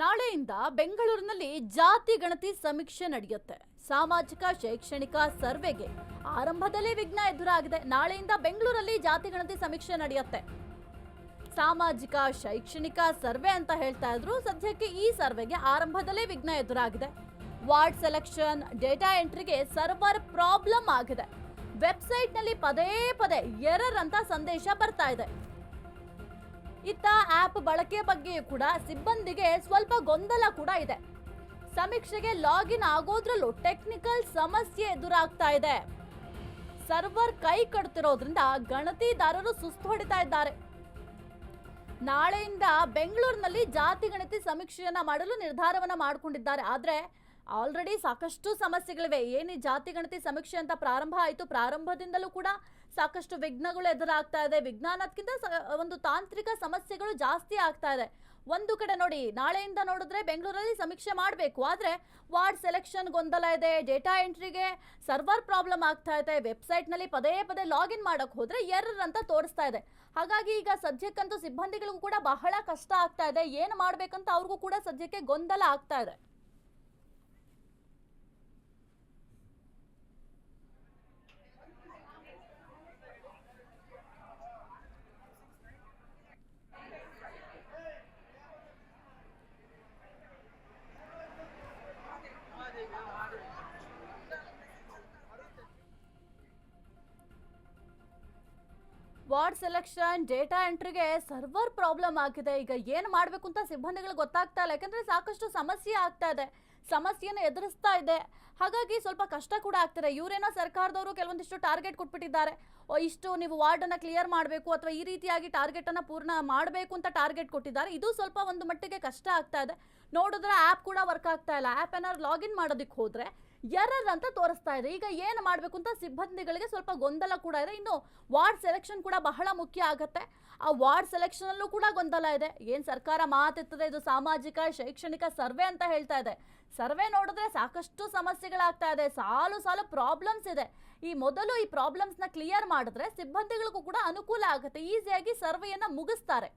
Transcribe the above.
ನಾಳೆಯಿಂದ ಬೆಂಗಳೂರಿನಲ್ಲಿ ಜಾತಿ ಗಣತಿ ಸಮೀಕ್ಷೆ ನಡೆಯುತ್ತೆ. ಸಾಮಾಜಿಕ ಶೈಕ್ಷಣಿಕ ಸರ್ವೆಗೆ ಆರಂಭದಲ್ಲೇ ವಿಘ್ನ ಎದುರಾಗಿದೆ. ನಾಳೆಯಿಂದ ಬೆಂಗಳೂರಲ್ಲಿ ಜಾತಿ ಗಣತಿ ಸಮೀಕ್ಷೆ ನಡೆಯುತ್ತೆ. ಸಾಮಾಜಿಕ ಶೈಕ್ಷಣಿಕ ಸರ್ವೆ ಅಂತ ಹೇಳ್ತಾ ಇದ್ರು. ಸದ್ಯಕ್ಕೆ ಈ ಸರ್ವೆಗೆ ಆರಂಭದಲ್ಲೇ ವಿಘ್ನ ಎದುರಾಗಿದೆ. ವಾರ್ಡ್ ಸೆಲೆಕ್ಷನ್, ಡೇಟಾ ಎಂಟ್ರಿಗೆ ಸರ್ವರ್ ಪ್ರಾಬ್ಲಮ್ ಆಗಿದೆ. ವೆಬ್ಸೈಟ್ನಲ್ಲಿ ಪದೇ ಪದೇ ಎರರ್ ಅಂತ ಸಂದೇಶ ಬರ್ತಾ ಇದೆ. ಇತ್ತ ಆಪ್ ಬಳಕೆ ಬಗ್ಗೆಯೂ ಕೂಡ ಸಿಬ್ಬಂದಿಗೆ ಸ್ವಲ್ಪ ಗೊಂದಲ ಕೂಡ ಇದೆ. ಸಮೀಕ್ಷೆಗೆ ಲಾಗಿನ್ ಆಗೋದ್ರಲ್ಲೂ ಟೆಕ್ನಿಕಲ್ ಸಮಸ್ಯೆ ಎದುರಾಗ್ತಾ ಇದೆ. ಸರ್ವರ್ ಕೈ ಕಡ್ತಿರೋದ್ರಿಂದ ಗಣತಿದಾರರು ಸುಸ್ತು ಹೊಡಿತಾ ಇದ್ದಾರೆ. ನಾಳೆಯಿಂದ ಬೆಂಗಳೂರಿನಲ್ಲಿ ಜಾತಿ ಗಣತಿ ಸಮೀಕ್ಷೆಯನ್ನ ಮಾಡಲು ನಿರ್ಧಾರವನ್ನ ಮಾಡಿಕೊಂಡಿದ್ದಾರೆ. ಆದ್ರೆ ಆಲ್ರೆಡಿ ಸಾಕಷ್ಟು ಸಮಸ್ಯೆಗಳಿವೆ. ಏನು ಜಾತಿ ಗಣತಿ ಸಮೀಕ್ಷೆ ಅಂತ ಪ್ರಾರಂಭ ಆಯಿತು, ಪ್ರಾರಂಭದಿಂದಲೂ ಕೂಡ ಸಾಕಷ್ಟು ವಿಘ್ನಗಳು ಎದುರಾಗ್ತಾ ಇದೆ. ವಿಜ್ಞಾನಕ್ಕಿಂತ ಒಂದು ತಾಂತ್ರಿಕ ಸಮಸ್ಯೆಗಳು ಜಾಸ್ತಿ ಆಗ್ತಾ ಇದೆ. ಒಂದು ಕಡೆ ನೋಡಿ, ನಾಳೆಯಿಂದ ನೋಡಿದ್ರೆ ಬೆಂಗಳೂರಲ್ಲಿ ಸಮೀಕ್ಷೆ ಮಾಡಬೇಕು, ಆದರೆ ವಾರ್ಡ್ ಸೆಲೆಕ್ಷನ್ ಗೊಂದಲ ಇದೆ, ಡೇಟಾ ಎಂಟ್ರಿಗೆ ಸರ್ವರ್ ಪ್ರಾಬ್ಲಮ್ ಆಗ್ತಾ ಇದೆ, ವೆಬ್ಸೈಟ್ನಲ್ಲಿ ಪದೇ ಪದೇ ಲಾಗಿನ್ ಮಾಡೋಕೆ ಹೋದ್ರೆ ಎರರ್ ಅಂತ ತೋರಿಸ್ತಾ ಇದೆ. ಹಾಗಾಗಿ ಈಗ ಸದ್ಯಕ್ಕಂತೂ ಸಿಬ್ಬಂದಿಗಳಿಗೂ ಕೂಡ ಬಹಳ ಕಷ್ಟ ಆಗ್ತಾ ಇದೆ. ಏನು ಮಾಡಬೇಕಂತ ಅವ್ರಿಗೂ ಕೂಡ ಸದ್ಯಕ್ಕೆ ಗೊಂದಲ ಆಗ್ತಾ ಇದೆ. ವಾರ್ಡ್ ಸೆಲೆಕ್ಷನ್, ಡೇಟಾ ಎಂಟ್ರಿಗೆ ಸರ್ವರ್ ಪ್ರಾಬ್ಲಮ್ ಆಗಿದೆ. ಈಗ ಏನು ಮಾಡಬೇಕು ಅಂತ ಸಿಬ್ಬಂದಿಗಳು ಗೊತ್ತಾಗ್ತಾ ಇಲ್ಲ. ಯಾಕಂದ್ರೆ ಸಾಕಷ್ಟು ಸಮಸ್ಯೆ ಆಗ್ತಾ ಇದೆ, ಸಮಸ್ಯೆಯನ್ನು ಎದುರಿಸ್ತಾ ಇದೆ. ಹಾಗಾಗಿ ಸ್ವಲ್ಪ ಕಷ್ಟ ಕೂಡ ಆಗ್ತಿದೆ. ಇವರೇನೋ ಸರ್ಕಾರದವರು ಕೆಲವೊಂದಿಷ್ಟು ಟಾರ್ಗೆಟ್ ಕೊಟ್ಬಿಟ್ಟಿದ್ದಾರೆ. ಇಷ್ಟು ನೀವು ವಾರ್ಡನ್ನು ಕ್ಲಿಯರ್ ಮಾಡಬೇಕು ಅಥವಾ ಈ ರೀತಿಯಾಗಿ ಟಾರ್ಗೆಟನ್ನು ಪೂರ್ಣ ಮಾಡಬೇಕು ಅಂತ ಟಾರ್ಗೆಟ್ ಕೊಟ್ಟಿದ್ದಾರೆ. ಇದು ಸ್ವಲ್ಪ ಒಂದು ಮಟ್ಟಿಗೆ ಕಷ್ಟ ಆಗ್ತಾ ಇದೆ. ನೋಡಿದ್ರೆ ಆ್ಯಪ್ ಕೂಡ ವರ್ಕ್ ಆಗ್ತಾ ಇಲ್ಲ. ಆ್ಯಪ್ ಏನಾದ್ರು ಲಾಗಿನ್ ಮಾಡೋದಕ್ಕೆ ಹೋದರೆ ಎರರ್ ಅಂತ ತೋರಿಸ್ತಾ ಇದೆ. ಈಗ ಏನು ಮಾಡಬೇಕು ಅಂತ ಸಿಬ್ಬಂದಿಗಳಿಗೆ ಸ್ವಲ್ಪ ಗೊಂದಲ ಕೂಡ ಇದೆ. ಇನ್ನು ವಾರ್ಡ್ ಸೆಲೆಕ್ಷನ್ ಕೂಡ ಬಹಳ ಮುಖ್ಯ ಆಗುತ್ತೆ. ಆ ವಾರ್ಡ್ ಸೆಲೆಕ್ಷನಲ್ಲೂ ಕೂಡ ಗೊಂದಲ ಇದೆ. ಏನು ಸರ್ಕಾರ ಮಾತೆತ್ತದೆ, ಇದು ಸಾಮಾಜಿಕ ಶೈಕ್ಷಣಿಕ ಸರ್ವೆ ಅಂತ ಹೇಳ್ತಾ ಇದೆ. ಸರ್ವೆ ನೋಡಿದ್ರೆ ಸಾಕಷ್ಟು ಸಮಸ್ಯೆಗಳಾಗ್ತಾ ಇದೆ, ಸಾಲು ಸಾಲು ಪ್ರಾಬ್ಲಮ್ಸ್ ಇದೆ. ಈ ಮೊದಲು ಈ ಪ್ರಾಬ್ಲಮ್ಸ್ನ ಕ್ಲಿಯರ್ ಮಾಡಿದ್ರೆ ಸಿಬ್ಬಂದಿಗಳಿಗೂ ಕೂಡ ಅನುಕೂಲ ಆಗುತ್ತೆ. ಈಸಿಯಾಗಿ ಸರ್ವೆಯನ್ನು ಮುಗಿಸ್ತಾರೆ.